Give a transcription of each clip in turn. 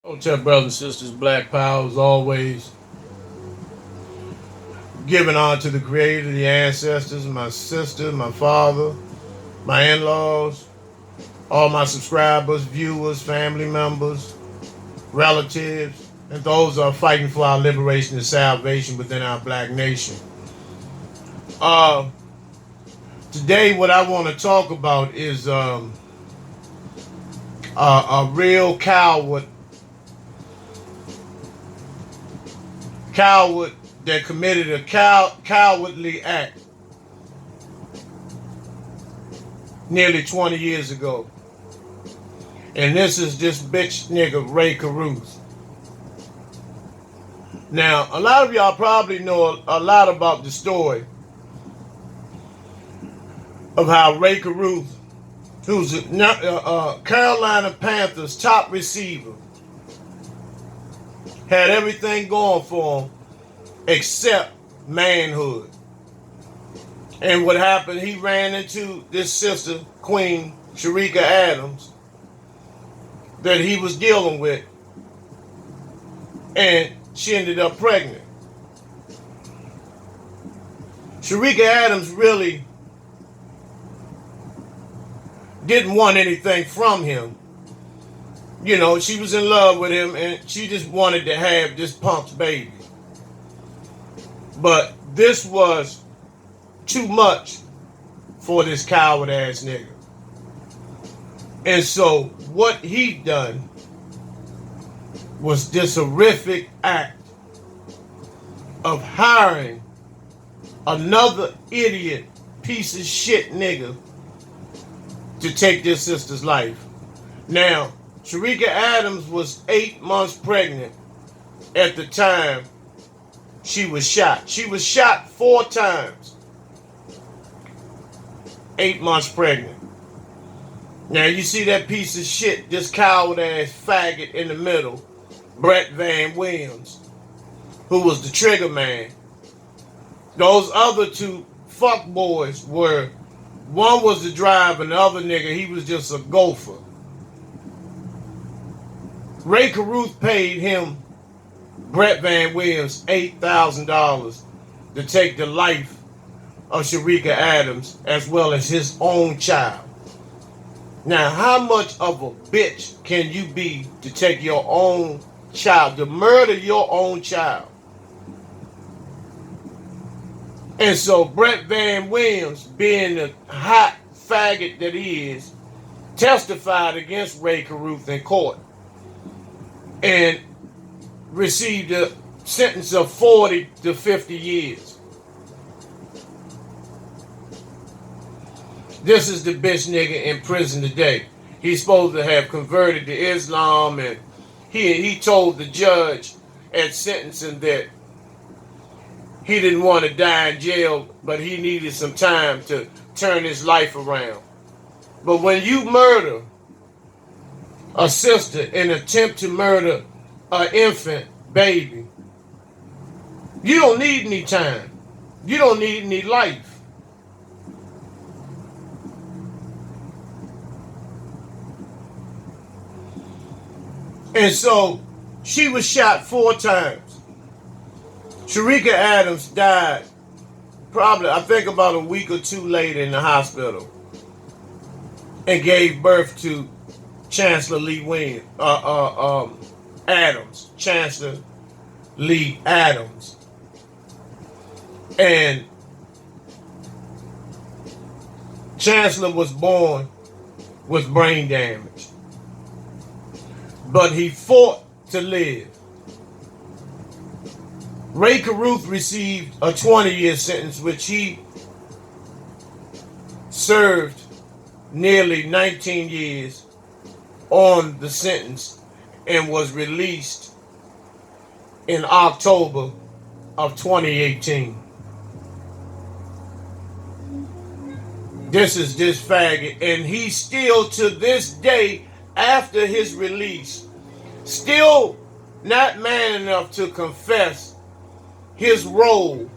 Hotel brothers and sisters, Black Power is always giving on to the Creator, the ancestors, my sister, my father, my in-laws, all my subscribers, viewers, family members, relatives, and those who are fighting for our liberation and salvation within our black nation. Uh, Today, what I want to talk about is a real coward that committed a cowardly act nearly 20 years ago. And this is this bitch nigga Ray Carruth. Now, a lot of y'all probably know a lot about the story of how Ray Carruth, who's a Carolina Panthers top receiver, had everything going for him except manhood. And what happened, he ran into this sister, Queen CHERICA Adams, that he was dealing with, and she ended up pregnant. CHERICA Adams really didn't want anything from him. You know, she was in love with him and she just wanted to have this punk's baby. But this was too much for this coward ass nigga. And so what he done was this horrific act of hiring another idiot piece of shit nigga to take this sister's life. Now, CHERICA Adams was 8 months pregnant at the time she was shot. She was shot 4 times. 8 months pregnant. Now you see that piece of shit, this coward ass faggot in the middle, Brett Van Williams, who was the trigger man. Those other 2 fuck boys were, one was the driver and the other nigga, he was just a gopher. Ray Carruth paid him, Brett Van Williams, $8,000 to take the life of CHERICA Adams as well as his own child. Now, how much of a bitch can you be to take your own child, to murder your own child? And so Brett Van Williams, being the hot faggot that he is, testified against Ray Carruth in court and received a sentence of 40 to 50 years. This is the bitch nigga in prison today. He's supposed to have converted to Islam, and he told the judge at sentencing that he didn't want to die in jail, but he needed some time to turn his life around. But when you murder a sister and attempt to murder an infant baby, you don't need any time. You don't need any life. And so she was shot 4 times. CHERICA Adams died probably, I think, about a week or 2 later in the hospital and gave birth to Chancellor Lee Williams, Adams, Chancellor Lee Adams. And Chancellor was born with brain damage, but he fought to live. Ray Carruth received a 20-year sentence, which he served nearly 19 years on the sentence and was released in October of 2018. This is this faggot, and he still, to this day, after his release, still not man enough to confess his role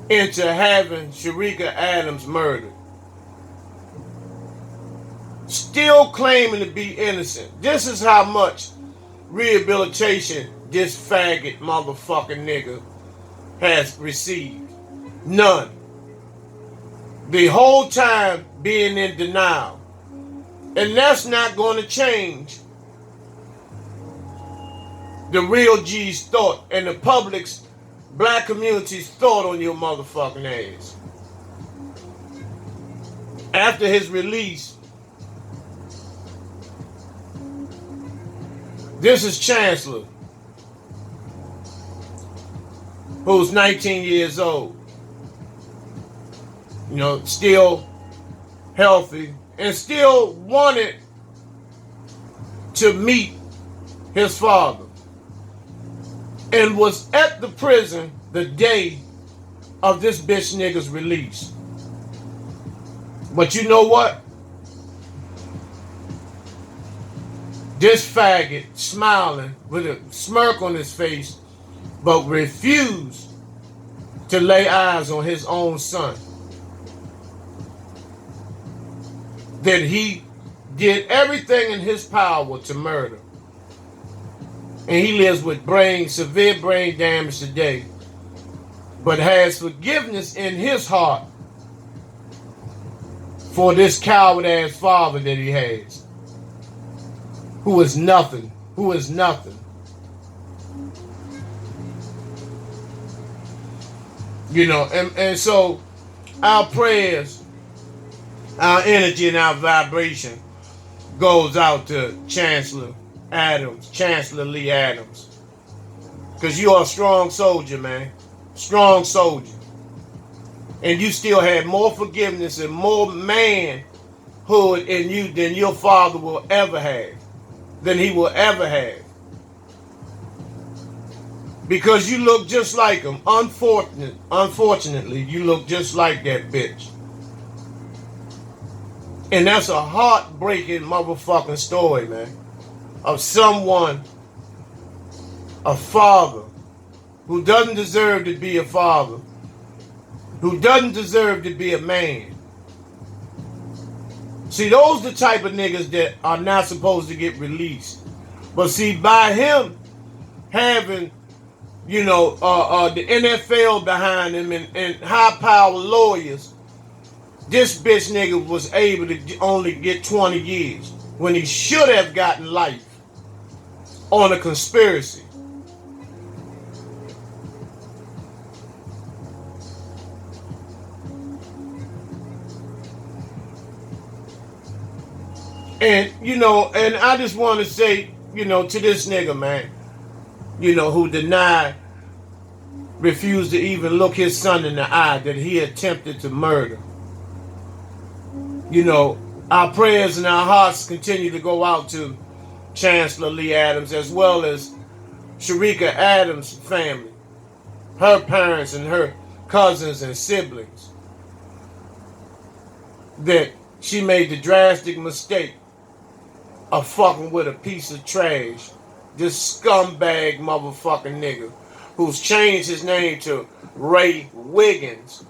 into having CHERICA Adams murdered. still claiming to be innocent. This is how much rehabilitation this faggot motherfucking nigga has received. None. The whole time being in denial. And that's not going to change the real G's thought and the public's, black community's thought on your motherfucking ass. After his release, this is Chancellor, who's 19 years old. You know, still healthy and still wanted to meet his father. And was at the prison the day of this bitch nigga's release. But you know what? This faggot smiling with a smirk on his face, but refused to lay eyes on his own son. That he did everything in his power to murder. And he lives with severe brain damage today, but has forgiveness in his heart for this coward-ass father that he has, who is nothing, You know, and so our prayers, our energy, and our vibration goes out to Chancellor Lee Adams. Because you are a strong soldier, man. Strong soldier. And you still have more forgiveness and more manhood in you than your father will ever have. Than he will ever have. Because you look just like him. Unfortunately, you look just like that bitch. And that's a heartbreaking motherfucking story, man. Of someone, a father, who doesn't deserve to be a father, who doesn't deserve to be a man. See, those the type of niggas that are not supposed to get released. But see, by him having, you know, the NFL behind him and high-power lawyers, this bitch nigga was able to only get 20 years when he should have gotten life on a conspiracy. And, you know, and I just want to say, you know, to this nigga, man, you know, who refused to even look his son in the eye that he attempted to murder. You know, our prayers and our hearts continue to go out to Chancellor Lee Adams, as well as CHERICA Adams' family, her parents and her cousins and siblings, that she made the drastic mistake of fucking with a piece of trash, this scumbag motherfucking nigga who's changed his name to Ray Wiggins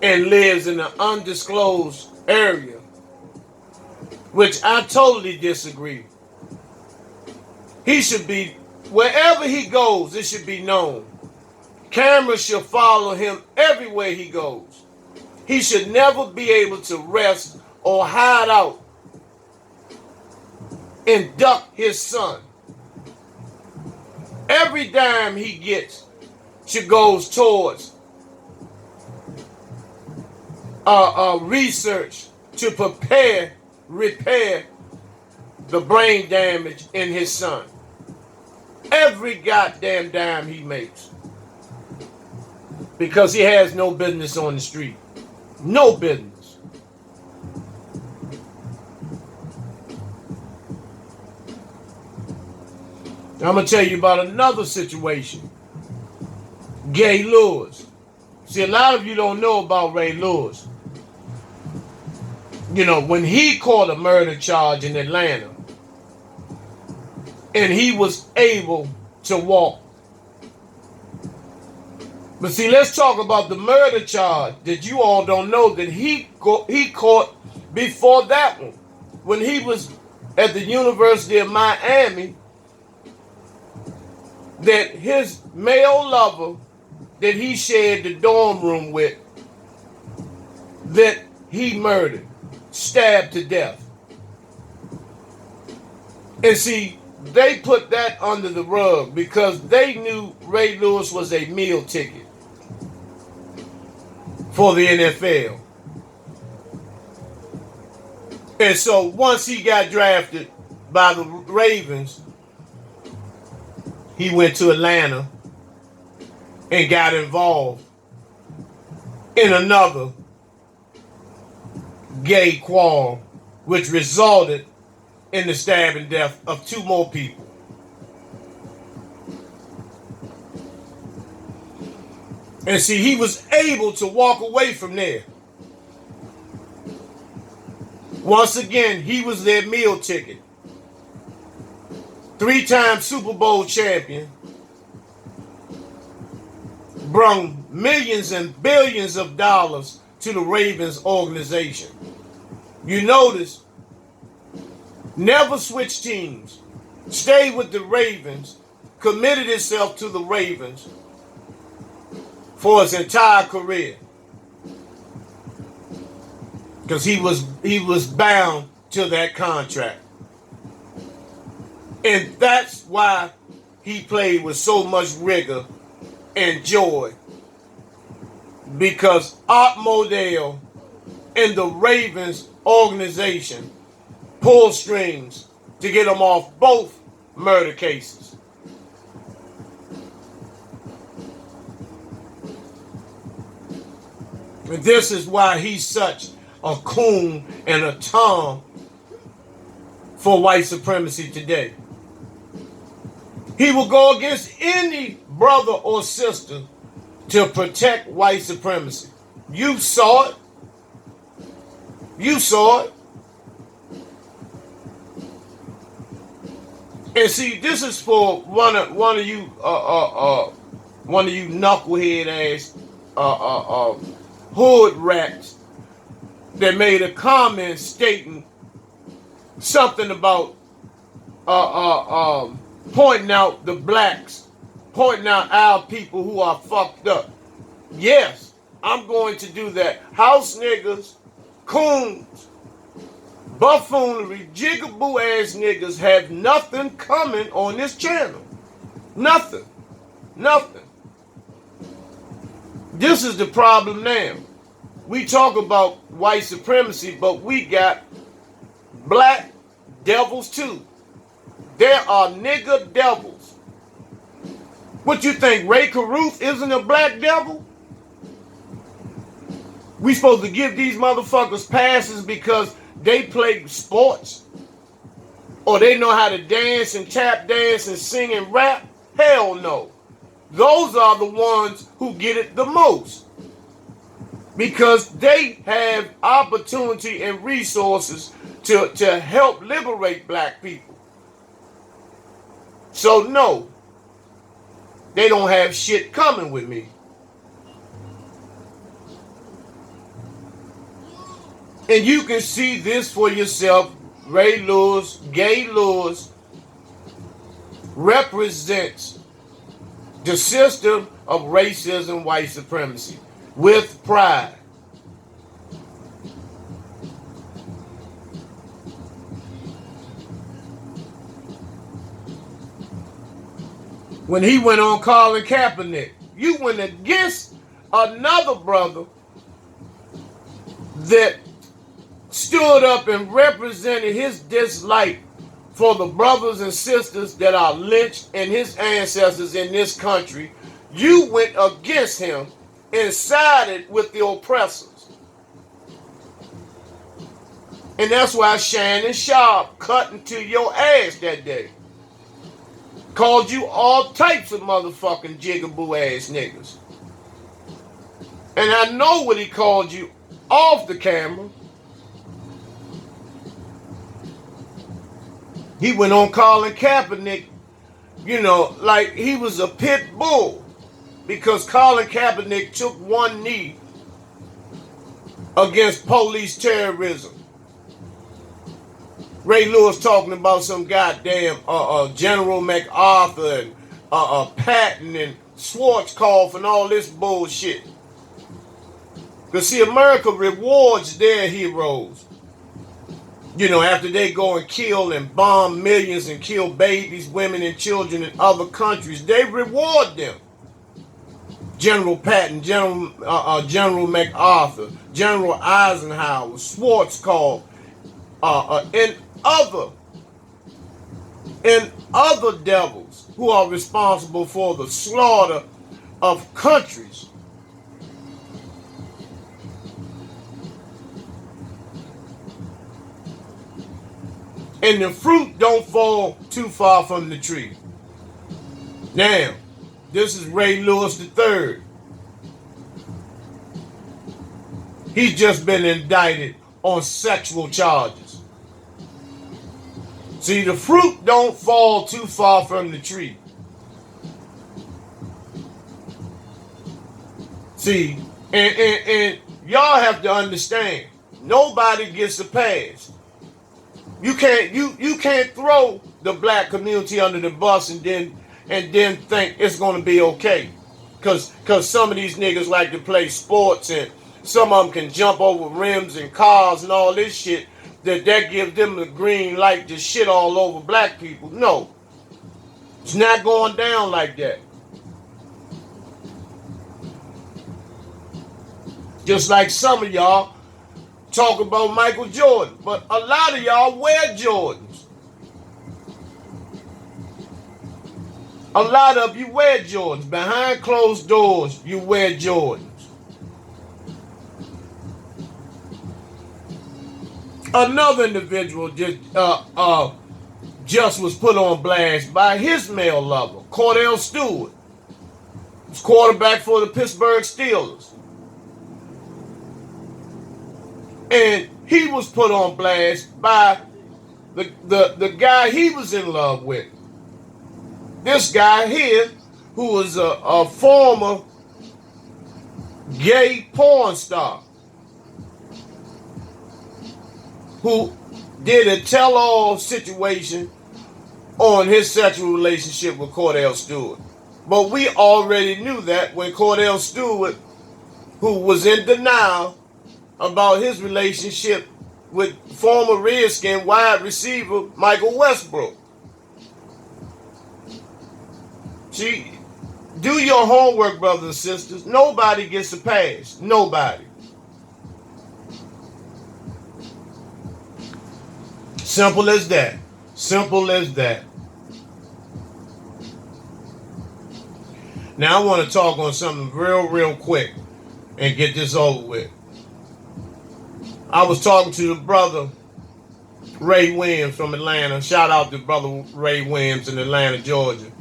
and lives in an undisclosed area, which I totally disagree. He should be, wherever he goes, it should be known. Cameras should follow him everywhere he goes. He should never be able to rest or hide out and duck his son. Every dime he gets should goes towards research to repair the brain damage in his son. Every goddamn dime he makes. Because he has no business on the street. No business. I'm going to tell you about another situation. Gay Lewis. See, a lot of you don't know about Ray Lewis. You know, when he caught a murder charge in Atlanta, and he was able to walk. But see, let's talk about the murder charge that you all don't know, that he caught before that one, when he was at the University of Miami, that his male lover that he shared the dorm room with, that he murdered, stabbed to death. And see, they put that under the rug because they knew Ray Lewis was a meal ticket for the NFL. And so once he got drafted by the Ravens, he went to Atlanta and got involved in another gay quarrel, which resulted in the stabbing death of 2 more people. And see, he was able to walk away from there. Once again, he was their meal ticket. 3-time Super Bowl champion. Brung millions and billions of dollars to the Ravens organization. You notice, never switched teams. Stayed with the Ravens. Committed himself to the Ravens for his entire career. Because he was bound to that contract. And that's why he played with so much rigor and joy. Because Art Modell and the Ravens organization pulled strings to get him off both murder cases. And this is why he's such a coon and a tom for white supremacy today. He will go against any brother or sister to protect white supremacy. You saw it. You saw it. And see, this is for one of you knucklehead ass hood rats that made a comment stating something about pointing out the blacks, pointing out our people who are fucked up. Yes, I'm going to do that. House niggas, coons, buffoonery, jigaboo ass niggas have nothing coming on this channel. Nothing. Nothing. This is the problem now. We talk about white supremacy, but we got black devils too. There are nigger devils. What you think, Ray Carruth isn't a black devil? We supposed to give these motherfuckers passes because they play sports? Or they know how to dance and tap dance and sing and rap? Hell no. Those are the ones who get it the most. Because they have opportunity and resources to help liberate black people. So no, they don't have shit coming with me. And you can see this for yourself. Ray Lewis, Gay Lewis, represents the system of racism, white supremacy, with pride. When he went on Colin Kaepernick, you went against another brother that stood up and represented his dislike for the brothers and sisters that are lynched and his ancestors in this country. You went against him and sided with the oppressors. And that's why Shannon Sharp cut into your ass that day. Called you all types of motherfucking jigaboo ass niggas. And I know what he called you off the camera. He went on Colin Kaepernick, you know, like he was a pit bull. Because Colin Kaepernick took one knee against police terrorism. Ray Lewis talking about some goddamn General MacArthur and Patton and Schwarzkopf and all this bullshit. Because see, America rewards their heroes. You know, after they go and kill and bomb millions and kill babies, women, and children in other countries, they reward them. General Patton, General MacArthur, General Eisenhower, Schwarzkopf, and other devils who are responsible for the slaughter of countries. And the fruit don't fall too far from the tree. Now, this is Ray Lewis III. He's just been indicted on sexual charges. See, the fruit don't fall too far from the tree. See, and y'all have to understand, nobody gets a pass. You can't throw the black community under the bus and then think it's gonna be okay. Cause some of these niggas like to play sports and some of them can jump over rims and cars and all this shit that gives them the green light to shit all over black people. No. It's not going down like that. Just like some of y'all talk about Michael Jordan, but a lot of y'all wear Jordans. A lot of you wear Jordans. Behind closed doors, you wear Jordans. Another individual just was put on blast by his male lover, Cordell Stewart. He's quarterback for the Pittsburgh Steelers. And he was put on blast by the guy he was in love with. This guy here, who was a former gay porn star, who did a tell-all situation on his sexual relationship with Cordell Stewart. But we already knew that when Cordell Stewart, who was in denial about his relationship with former Redskin wide receiver Michael Westbrook. See, do your homework, brothers and sisters. Nobody gets a pass. Nobody. Simple as that. Simple as that. Now I want to talk on something real quick and get this over with. I was talking to the brother Ray Williams from Atlanta. Shout out to brother Ray Williams in Atlanta, Georgia.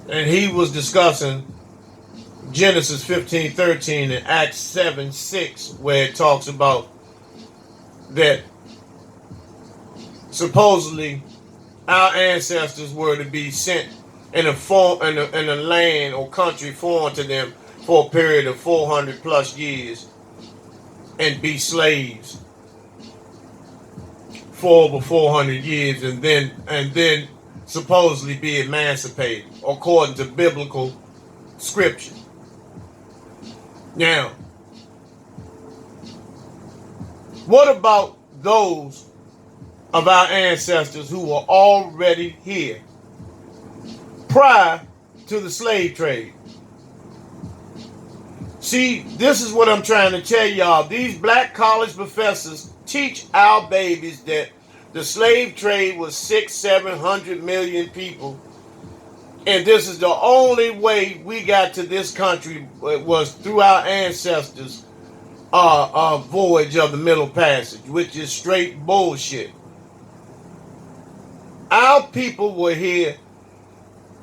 And he was discussing Genesis 15:13 and Acts 7:6, where it talks about that supposedly our ancestors were to be sent in a land or country foreign to them for a period of 400 plus years and be slaves for over 400 years and then supposedly be emancipated according to biblical scripture. Now, what about those of our ancestors who were already here prior to the slave trade? See, this is what I'm trying to tell y'all. These black college professors teach our babies that the slave trade was 600-700 million people. And this is the only way we got to this country was through our ancestors' voyage of the Middle Passage, which is straight bullshit. Our people were here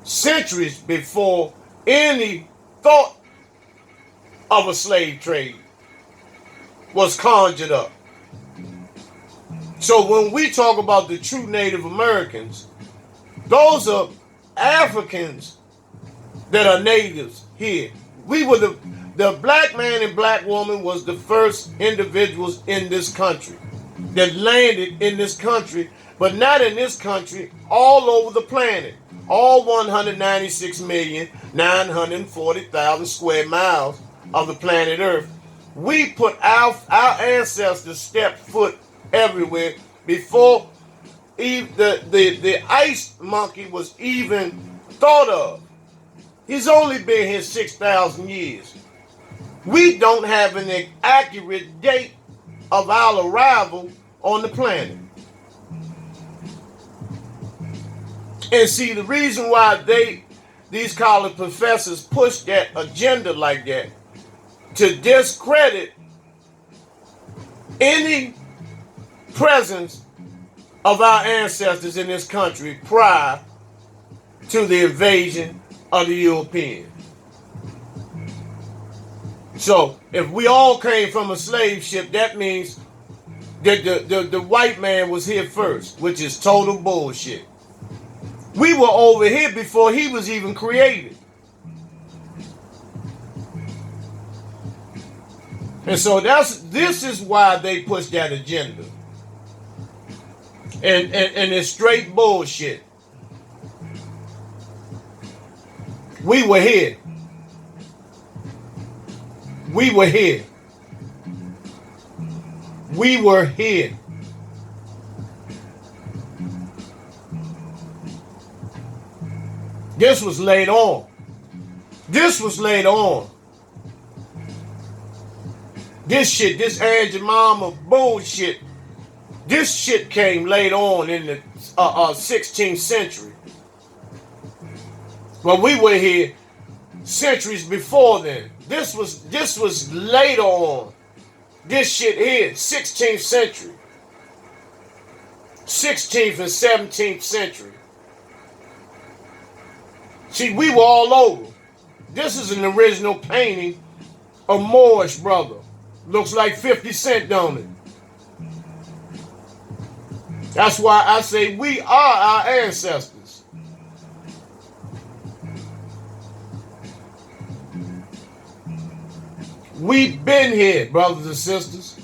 centuries before any thought of a slave trade was conjured up. So when we talk about the true Native Americans, those are Africans that are natives here. We were the black man and black woman was the first individuals in this country. that landed in this country, but not in this country, all over the planet. All 196,940,000 square miles of the planet Earth. We put our ancestors step foot everywhere before the ice monkey was even thought of. He's only been here 6,000 years. We don't have an accurate date of our arrival on the planet. And see, the reason why these college professors push that agenda like that, to discredit any presence of our ancestors in this country prior to the invasion of the Europeans. So, if we all came from a slave ship, that means that the white man was here first, which is total bullshit. We were over here before he was even created. And so this is why they push that agenda. And it's straight bullshit. We were here. We were here. We were here. This was laid on. This was laid on. This shit, this Aunt Jemima bullshit, this shit came later on in the 16th century. But we were here centuries before then. This was later on. This shit here, 16th century. 16th and 17th century. See, we were all over. This is an original painting of Moorish brother. Looks like 50 Cent, don't it? That's why I say we are our ancestors. We've been here, brothers and sisters.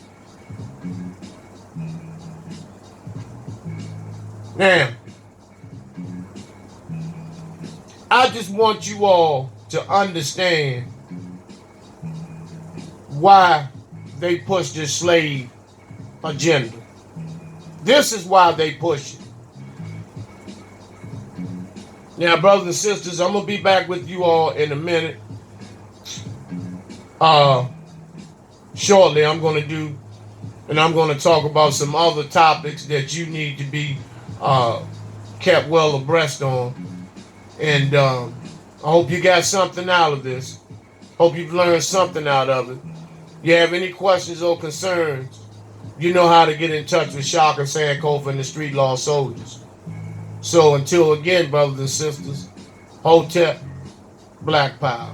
Now, I just want you all to understand why they push this slave agenda. This is why they push it. Now, brothers and sisters, I'm going to be back with you all in a minute. Shortly, I'm going to talk about some other topics that you need to be kept well abreast on. And I hope you got something out of this. Hope you've learned something out of it. You have any questions or concerns, you know how to get in touch with Shaka Sankofa and the Street Law Soldiers. So until again, brothers and sisters, Hotep, Black Power.